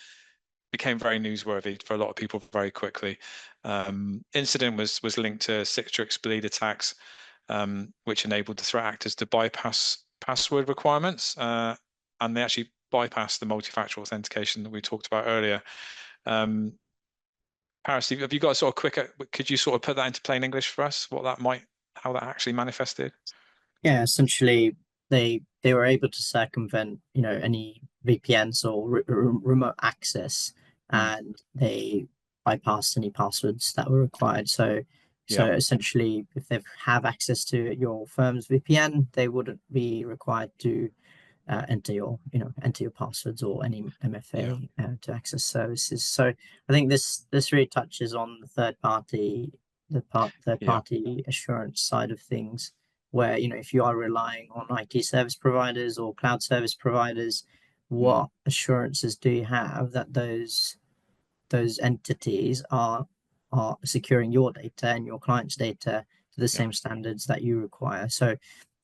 became very newsworthy for a lot of people very quickly. Incident was linked to Citrix bleed attacks, which enabled the threat actors to bypass password requirements, and they actually bypassed the multi-factor authentication that we talked about earlier. Paris, have you got a sort of could you sort of put that into plain English for us, how that actually manifested? Yeah, essentially they were able to circumvent, any VPNs or remote access, Mm, and they bypassed any passwords that were required. So yeah, essentially, if they have access to your firm's VPN, they wouldn't be required to enter your passwords or any yeah, MFA to access services. So I think this really touches on the third yeah, party assurance side of things, where if you are relying on IT service providers or cloud service providers, mm, what assurances do you have that those entities are securing your data and your client's data to the yeah, same standards that you require. So,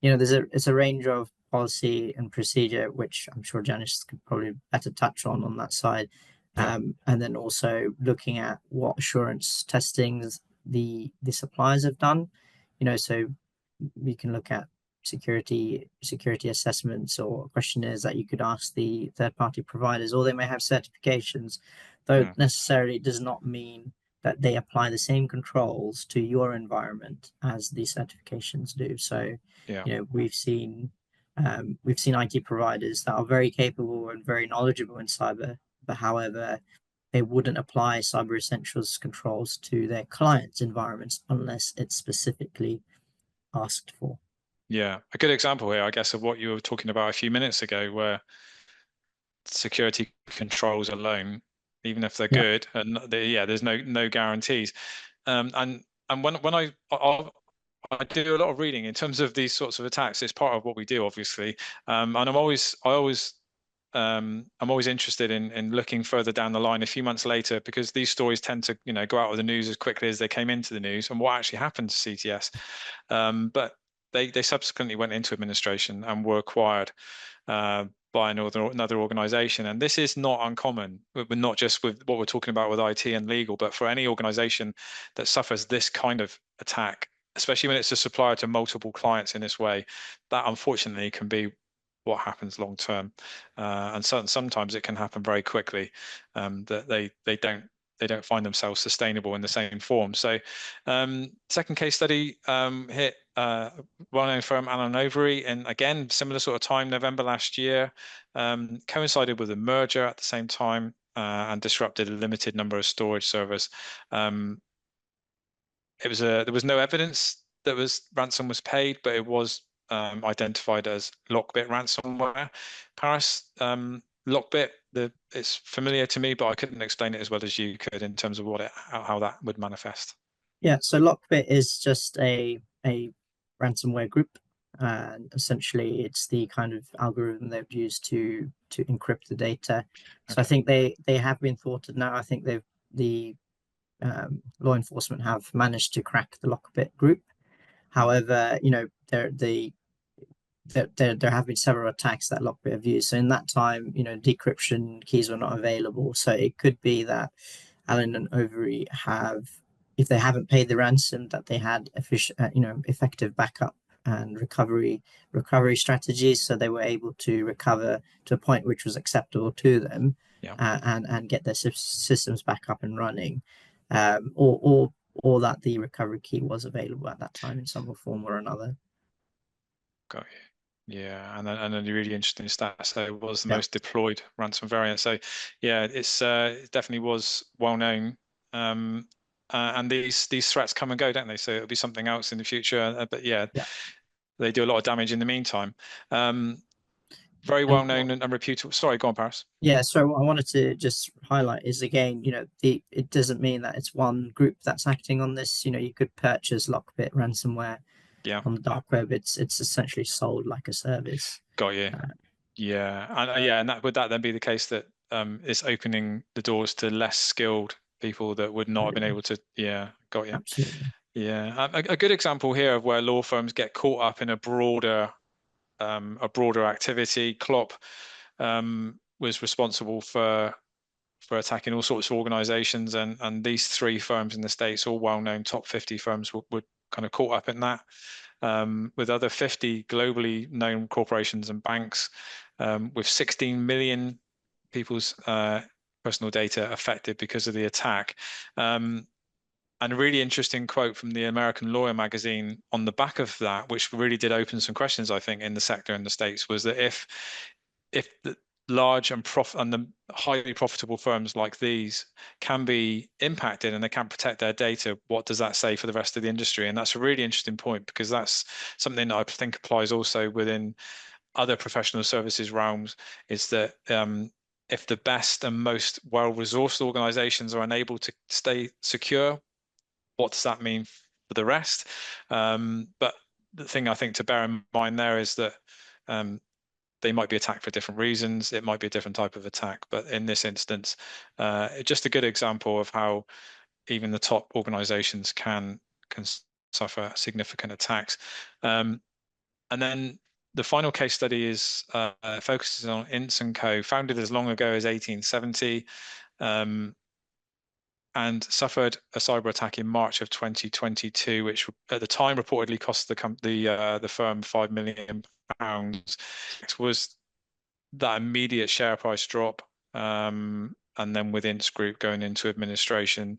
it's a range of policy and procedure, which I'm sure Janice could probably better touch on that side. yeah, And then also looking at what assurance testings the suppliers have done. So we can look at security assessments or questionnaires that you could ask the third party providers, or they may have certifications, though mm, necessarily it does not mean that they apply the same controls to your environment as the certifications do. So, yeah, we've seen IT providers that are very capable and very knowledgeable in cyber, but however, they wouldn't apply Cyber Essentials controls to their clients' environments unless it's specifically asked for. yeah. A good example here, I guess, of what you were talking about a few minutes ago, where security controls alone, even if they're Yeah. good, and there's no guarantees. And when I do a lot of reading in terms of these sorts of attacks. It's part of what we do, obviously, and I'm always interested in looking further down the line a few months later, because these stories tend to go out of the news as quickly as they came into the news, and what actually happened to CTS. But they subsequently went into administration and were acquired uh, by another organization. And this is not uncommon, but not just with what we're talking about with IT and legal, but for any organization that suffers this kind of attack, especially when it's a supplier to multiple clients in this way, that unfortunately can be what happens long term. And sometimes it can happen very quickly, that they don't find themselves sustainable in the same form. So second case study hit well-known firm Allen Overy, and again, similar sort of time, November last year, coincided with a merger at the same time, and disrupted a limited number of storage servers. There was no evidence that ransom was paid, but it was identified as Lockbit ransomware. Paris, Lockbit, it's familiar to me, but I couldn't explain it as well as you could in terms of how that would manifest. Yeah, so Lockbit is just a ransomware group, and essentially it's the kind of algorithm they've used to encrypt the data. So I Okay. think they have been thwarted now. I think the law enforcement have managed to crack the Lockbit group. Mm. However, there have been several attacks that Lockbit have used. So in that time, decryption keys were not available. So it could be that Allen and Overy have, if they haven't paid the ransom, that they had effective backup and recovery strategies, so they were able to recover to a point which was acceptable to them, and get their systems back up and running, or that the recovery key was available at that time in some form or another. Got you. Yeah, and then a really interesting stat. So it was the most deployed ransom variant. So yeah, it definitely was well known. And these threats come and go, don't they? So it'll be something else in the future. But yeah, they do a lot of damage in the meantime. Very well known and reputable. Sorry, go on, Paris. Yeah, so what I wanted to just highlight is, again, it doesn't mean that it's one group that's acting on this. You could purchase Lockbit ransomware on the dark web. It's essentially sold like a service. Got you. And that would that then be the case that it's opening the doors to less skilled people that would not have been able to. Yeah, got you. Absolutely. Yeah, a good example here of where law firms get caught up in a broader activity. Klopp was responsible for attacking all sorts of organizations, and these three firms in the States, all well-known top 50 firms, were kind of caught up in that, with other 50 globally known corporations and banks, with 16 million people's personal data affected because of the attack. And a really interesting quote from the American Lawyer magazine on the back of that, which really did open some questions, I think, in the sector in the States, was that if the large and the highly profitable firms like these can be impacted and they can't protect their data, what does that say for the rest of the industry? And that's a really interesting point, because that's something that I think applies also within other professional services realms, is that if the best and most well-resourced organizations are unable to stay secure, what does that mean for the rest? But the thing I think to bear in mind there is that they might be attacked for different reasons. It might be a different type of attack. But in this instance, just a good example of how even the top organizations can suffer significant attacks. And then the final case study is focuses on Ince & Co., founded as long ago as 1870. And suffered a cyber attack in March of 2022, which at the time reportedly cost the firm £5 million. It was that immediate share price drop, and then with Ince Group going into administration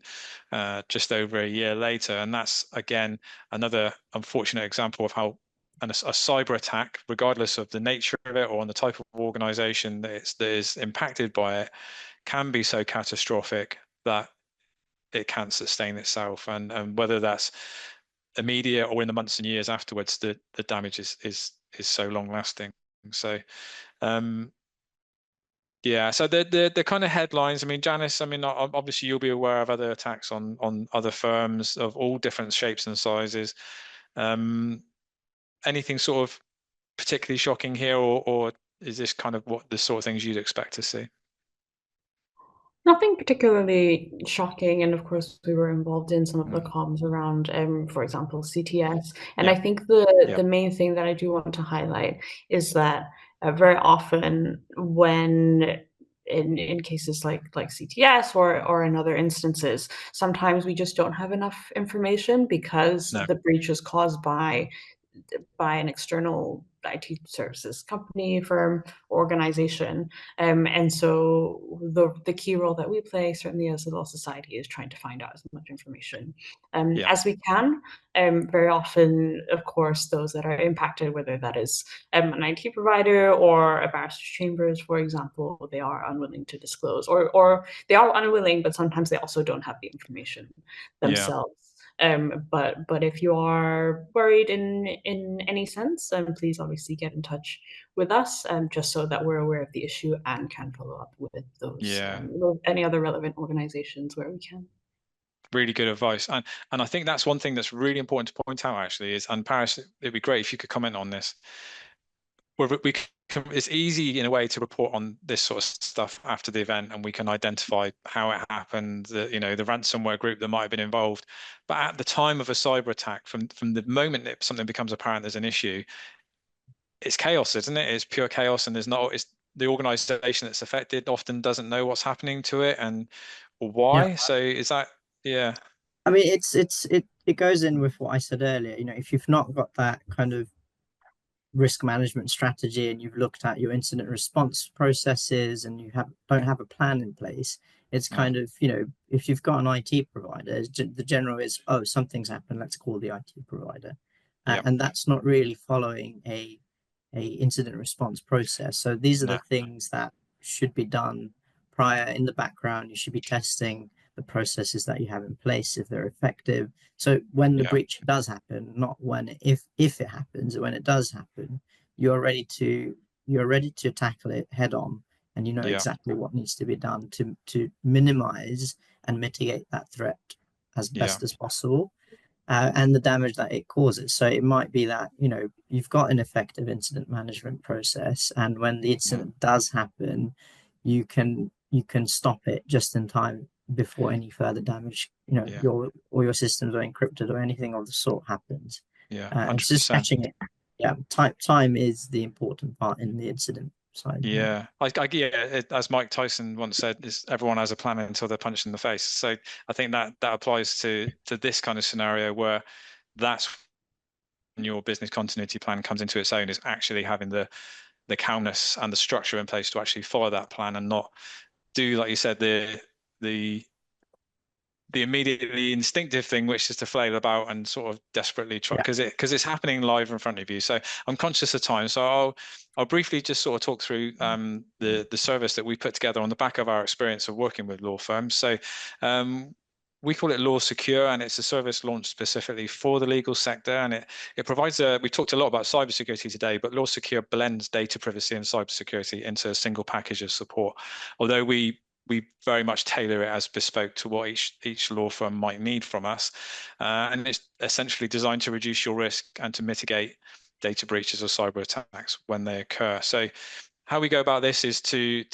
just over a year later. And that's, again, another unfortunate example of how a cyber attack, regardless of the nature of it or on the type of organization that is impacted by it, can be so catastrophic that it can't sustain itself, and whether that's immediate or in the months and years afterwards, the damage is so long lasting. So yeah, so the kind of headlines, I mean, Janice, I mean, obviously you'll be aware of other attacks on other firms of all different shapes and sizes. Anything sort of particularly shocking here, or is this kind of what the sort of things you'd expect to see? Nothing particularly shocking, and of course we were involved in some of the comms around, for example, CTS. And I think the main thing that I do want to highlight is that very often when in cases like CTS or in other instances, sometimes we just don't have enough information because the breach is caused by an external IT services company, firm, organization. And so the key role that we play, certainly as a law society, is trying to find out as much information as we can. Very often, of course, those that are impacted, whether that is an IT provider or a barrister's chambers, for example, they are unwilling to disclose, or they are unwilling, but sometimes they also don't have the information themselves. But if you are worried in any sense, please obviously get in touch with us, just so that we're aware of the issue and can follow up with those any other relevant organizations where we can. Really good advice, and I think that's one thing that's really important to point out, actually, is, and Paris, it'd be great if you could comment on this. It's easy in a way to report on this sort of stuff after the event, and we can identify how it happened, the ransomware group that might have been involved. But at the time of a cyber attack, from the moment that something becomes apparent there's an issue, it's chaos, isn't it? It's pure chaos, and it's the organization that's affected often doesn't know what's happening to it and or why. Yeah. So is that, yeah. I mean, it goes in with what I said earlier. If you've not got that kind of risk management strategy and you've looked at your incident response processes and you don't have a plan in place, it's kind of, if you've got an IT provider, the general is, oh, something's happened, let's call the IT provider. And that's not really following a incident response process. So these are the things that should be done prior in the background. You should be testing the processes that you have in place if they're effective. So when the breach does happen, not when if it happens, when it does happen, you're ready to tackle it head on, and you know exactly what needs to be done to minimize and mitigate that threat as best as possible. And the damage that it causes. So it might be that, you've got an effective incident management process, and when the incident does happen, you can stop it just in time before any further damage, your systems are encrypted or anything of the sort happens. It's just 100%. catching it. Yeah, time is the important part in the incident side. As Mike Tyson once said, is everyone has a plan until they're punched in the face. So I think that applies to this kind of scenario where that's when your business continuity plan comes into its own, is actually having the calmness and the structure in place to actually follow that plan and not do, like you said, the immediately instinctive thing, which is to flail about and sort of desperately try, because it's happening live in front of you. So I'm conscious of time, so I'll briefly just sort of talk through the service that we put together on the back of our experience of working with law firms. So we call it Law Secure, and it's a service launched specifically for the legal sector, and it provides we talked a lot about cybersecurity today, but Law Secure blends data privacy and cybersecurity into a single package of support. Although we very much tailor it as bespoke to what each law firm might need from us. And it's essentially designed to reduce your risk and to mitigate data breaches or cyber attacks when they occur. So how we go about this is to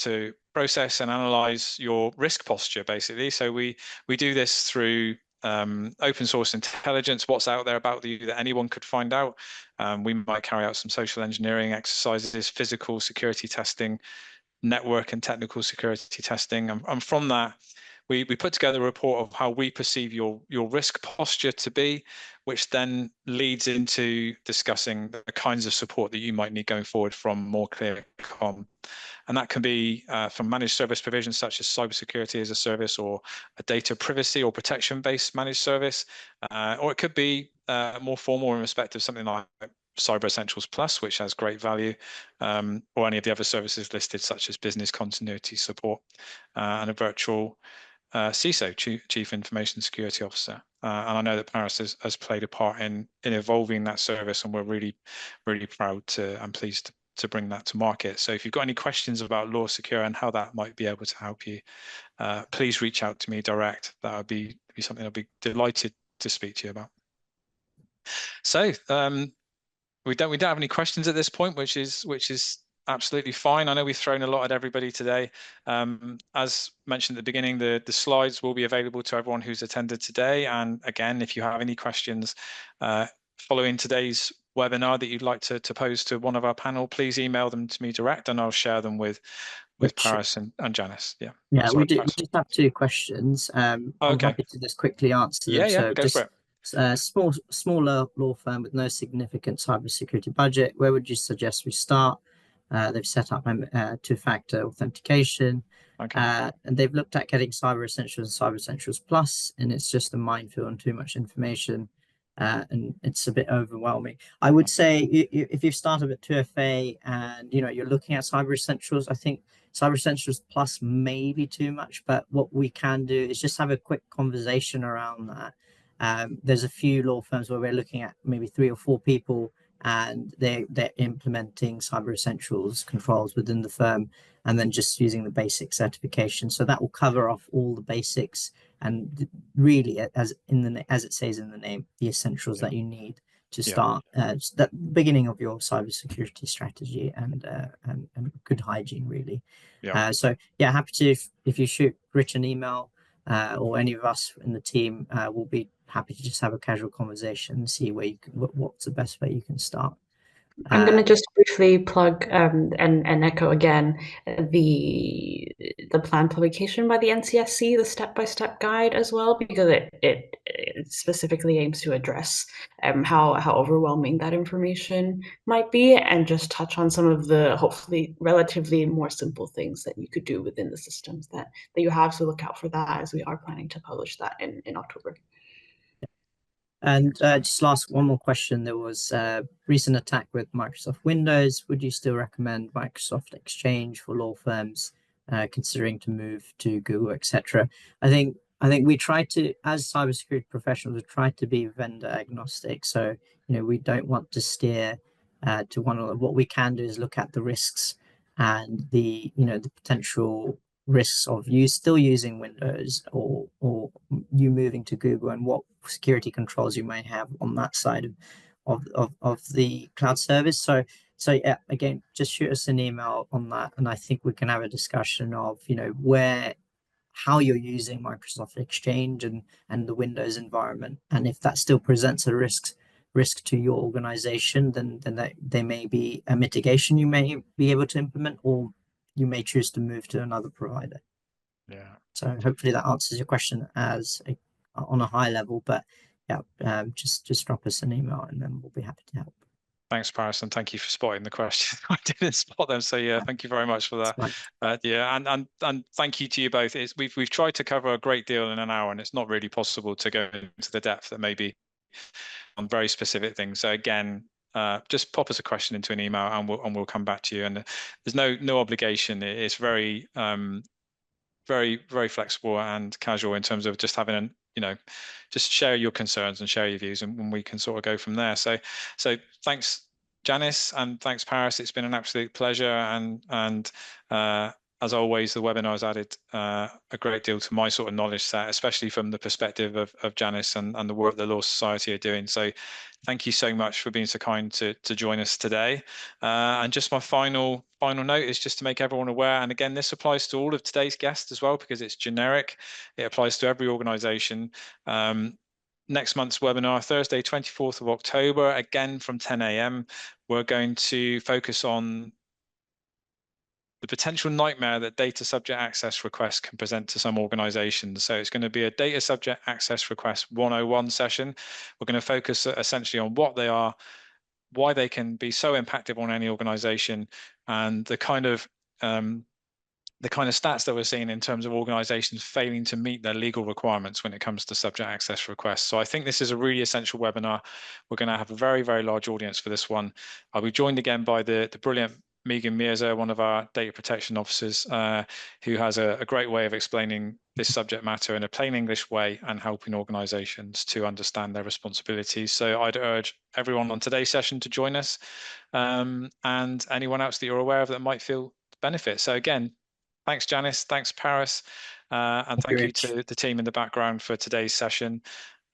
process and analyze your risk posture, basically. So we do this through open source intelligence, what's out there about you that anyone could find out. We might carry out some social engineering exercises, physical security testing, network and technical security testing, and from that we put together a report of how we perceive your risk posture to be, which then leads into discussing the kinds of support that you might need going forward from More Clear.com. And that can be from managed service provisions such as cybersecurity as a service, or a data privacy or protection based managed service, or it could be more formal in respect of something like Cyber Essentials Plus, which has great value, or any of the other services listed, such as business continuity support, and a virtual CISO, Chief Information Security Officer. And I know that Paris has played a part in evolving that service, and we're really, really proud and pleased to bring that to market. So if you've got any questions about Law Secure and how that might be able to help you, please reach out to me direct. That would be something I'd be delighted to speak to you about. So we don't have any questions at this point, which is absolutely fine. I know we've thrown a lot at everybody today. As mentioned at the beginning, the slides will be available to everyone who's attended today. And again, if you have any questions following today's webinar that you'd like to pose to one of our panel, please email them to me direct, and I'll share them with Paris and Janice. We just have two questions. I'm happy to just quickly answer them. So go for it. Smaller law firm with no significant cybersecurity budget, where would you suggest we start? They've set up two-factor authentication, and they've looked at getting Cyber Essentials and Cyber Essentials Plus, and it's just a minefield and too much information, and it's a bit overwhelming. I would say if you've started at 2FA and you're looking at Cyber Essentials, I think Cyber Essentials Plus may be too much, but what we can do is just have a quick conversation around that. There's a few law firms where we're looking at maybe 3 or 4 people, and they're implementing Cyber Essentials controls within the firm, and then just using the basic certification. So that will cover off all the basics, and really, as it says in the name, the essentials that you need to start that beginning of your cybersecurity strategy and good hygiene, really. So happy to, if you shoot Rich an email, or any of us in the team, will be happy to just have a casual conversation and see where what's the best way you can start. I'm going to just briefly plug and echo again the planned publication by the NCSC, the step-by-step guide as well, because it specifically aims to address how overwhelming that information might be, and just touch on some of the hopefully relatively more simple things that you could do within the systems that you have. So look out for that, as we are planning to publish that in October. And just last one more question. There was a recent attack with Microsoft Windows. Would you still recommend Microsoft Exchange for law firms considering to move to Google, etc.? I think we try to, as cybersecurity professionals, we try to be vendor agnostic. So we don't want to steer to one another. What we can do is look at the risks and the the potential risks of you still using Windows or you moving to Google, and what security controls you may have on that side of the cloud service. So yeah, again, just shoot us an email on that, and I think we can have a discussion of how you're using Microsoft Exchange and the Windows environment, and if that still presents a risk to your organization, then there may be a mitigation you may be able to implement, or you may choose to move to another provider. Yeah. So hopefully that answers your question on a high level, but yeah, just drop us an email and then we'll be happy to help. Thanks, Paris, and thank you for spotting the question. I didn't spot them, so yeah, thank you very much for that. Yeah, and thank you to you both. We've tried to cover a great deal in an hour, and it's not really possible to go into the depth that maybe on very specific things. So again, just pop us a question into an email, and we'll come back to you. And there's no obligation. It's very very flexible and casual in terms of just having just share your concerns and share your views, and we can sort of go from there. So thanks, Janice, and thanks, Paris. It's been an absolute pleasure, and as always, the webinar has added a great deal to my sort of knowledge set, especially from the perspective of Janice and the work the Law Society are doing. So thank you so much for being so kind to join us today. And just my final note is just to make everyone aware, and again, this applies to all of today's guests as well, because it's generic. It applies to every organization. Next month's webinar, Thursday, 24th of October, again from 10 a.m. We're going to focus on the potential nightmare that data subject access requests can present to some organizations. So it's going to be a data subject access request 101 session. We're going to focus essentially on what they are, why they can be so impactful on any organization, and the kind of stats that we're seeing in terms of organizations failing to meet their legal requirements when it comes to subject access requests. So I think this is a really essential webinar. We're going to have a very, very large audience for this one. I'll be joined again by the brilliant Megan Mirza, one of our data protection officers, who has a great way of explaining this subject matter in a plain English way and helping organizations to understand their responsibilities. So I'd urge everyone on today's session to join us, and anyone else that you're aware of that might feel benefit. So again, thanks, Janice. Thanks, Paris. And thank you to the team in the background for today's session.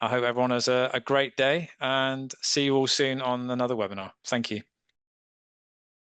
I hope everyone has a great day, and see you all soon on another webinar. Thank you.